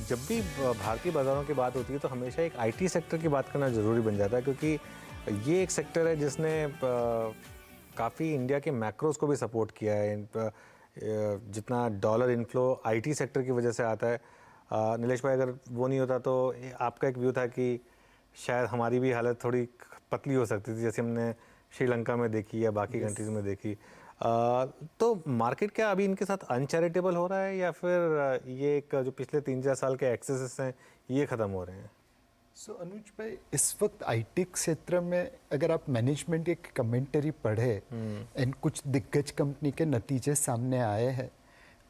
जब भी भारतीय बाज़ारों की बात होती है तो हमेशा एक आईटी सेक्टर की बात करना ज़रूरी बन जाता है, क्योंकि ये एक सेक्टर है जिसने काफ़ी इंडिया के मैक्रोस को भी सपोर्ट किया है। जितना डॉलर इनफ्लो आईटी सेक्टर की वजह से आता है, नीलेश भाई, अगर वो नहीं होता तो आपका एक व्यू था कि शायद हमारी भी हालत थोड़ी पतली हो सकती थी, जैसे हमने श्रीलंका में देखी या बाकी कंट्रीज़ में देखी। तो मार्केट क्या अभी इनके साथ अनचैरिटेबल हो रहा है, या फिर ये एक जो पिछले 3-4 साल के एक्सेसेस हैं ये ख़त्म हो रहे हैं? सो अनुज भाई, इस वक्त आईटी क्षेत्र में अगर आप मैनेजमेंट की कमेंटरी पढ़े एंड कुछ दिग्गज कंपनी के नतीजे सामने आए हैं,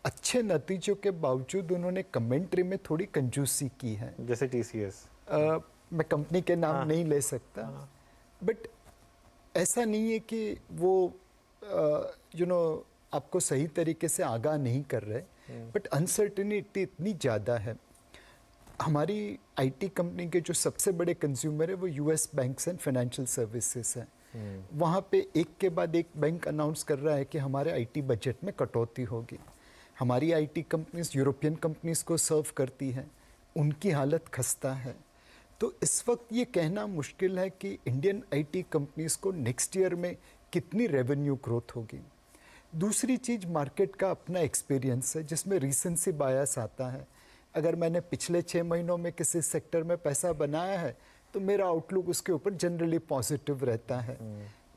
अच्छे नतीजों के बावजूद उन्होंने कमेंट्री में थोड़ी कंजूसी की है। जैसे टीसीएस, मैं कंपनी के नाम नहीं ले सकता, बट ऐसा नहीं है कि वो आपको सही तरीके से आगाह नहीं कर रहे, बट अनसर्टेनिटी इतनी ज़्यादा है। हमारी आईटी कंपनी के जो सबसे बड़े कंज्यूमर है वो US banks and financial services हैं। वहाँ पे एक के बाद एक बैंक अनाउंस कर रहा है कि हमारे आईटी बजट में कटौती होगी। हमारी आईटी कंपनीज यूरोपियन कंपनीज को सर्व करती हैं, उनकी हालत खस्ता है। तो इस वक्त ये कहना मुश्किल है कि इंडियन आईटी कंपनीज को नेक्स्ट ईयर में कितनी रेवेन्यू ग्रोथ होगी। दूसरी चीज़, मार्केट का अपना एक्सपीरियंस है जिसमें रीसेंसी बायस आता है। अगर मैंने पिछले 6 महीनों में किसी सेक्टर में पैसा बनाया है तो मेरा आउटलुक उसके ऊपर जनरली पॉजिटिव रहता है।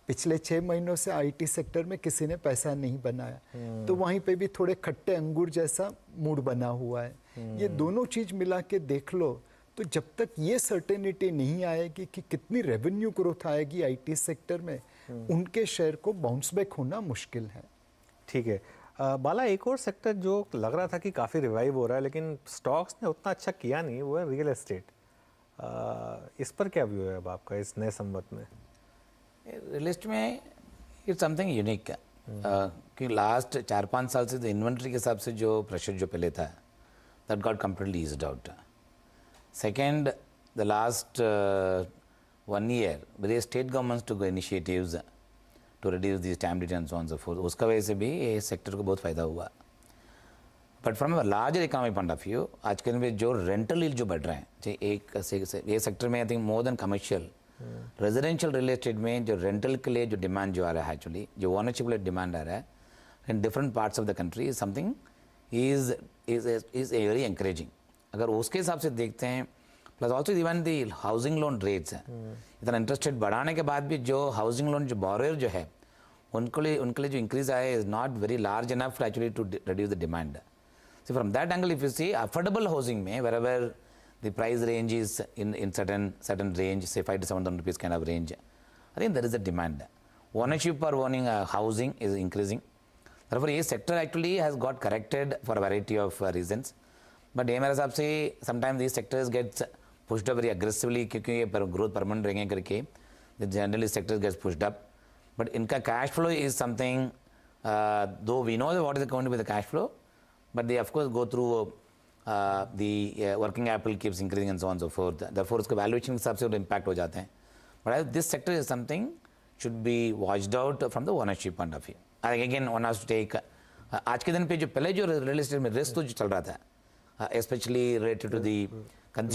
पिछले 6 महीनों से आईटी सेक्टर में किसी ने पैसा नहीं बनाया तो वहीं पे भी थोड़े खट्टे अंगूर जैसा मूड बना हुआ है। ये दोनों चीज़ मिला के देख लो तो जब तक ये सर्टेनिटी नहीं आएगी कि कितनी रेवेन्यू ग्रोथ आएगी आईटी सेक्टर में, उनके शेयर को बाउंस बैक होना मुश्किल है। ठीक है। बाला, एक और सेक्टर जो लग रहा था कि काफ़ी रिवाइव हो रहा है लेकिन स्टॉक्स ने उतना अच्छा किया नहीं, वो है रियल एस्टेट। इस पर क्या व्यू है अब आपका इस नए संवत में? रियल एस्टेट में इट्स समथिंग यूनिक कि लास्ट 4-5 साल से इन्वेंट्री के हिसाब से जो प्रेशर जो पहले था that got completely eased out. Second, the last 1 year various state governments to initiatives to reduce the stamp duty and so on so fourth, उसका वजह से भी ये सेक्टर को बहुत फ़ायदा हुआ। But from a larger economic point of view आज के दिन में जो रेंटल यील्ड जो बढ़ रहे हैं, ये सेक्टर में I think more than commercial, residential real estate में जो रेंटल के लिए जो डिमांड जो आ रहा है, एक्चुअली जो ओनरशिप के लिए डिमांड आ रहा है in different parts of the country, is something is very encouraging. अगर उसके हिसाब से देखते हैं, plus also even the housing loan rates हैं, इतना इंटरेस्ट रेट बढ़ाने के बाद भी जो हाउसिंग लोन जो बोरोअर जो है उनके लिए जो इंक्रीज आया is not very large enough actually to reduce the demand. So from that angle if you see affordable housing में wherever the price range is in certain range, say 5,000 to 7,000 rupees kind of range, I think there is a demand. Ownership for owning a housing is increasing. Therefore ये sector actually has got corrected for a variety of reasons. But ये मेरे हिसाब से sometimes these sectors gets pushed up very aggressively क्योंकि ये growth permanent रहेंगे करके the generally sectors gets pushed up. But इनका cash flow is something, though we know what is going to be the cash flow, but they of course go through the working capital keeps increasing and so on and so forth. Therefore उसके valuation के हिसाब से impact हो जाते हैं. But this sector is something should be watched out from the ownership point of view. Again one has to take आज के दिन पे जो पहले जो real estate में risk तो जो चल रहा था, especially related to the consumer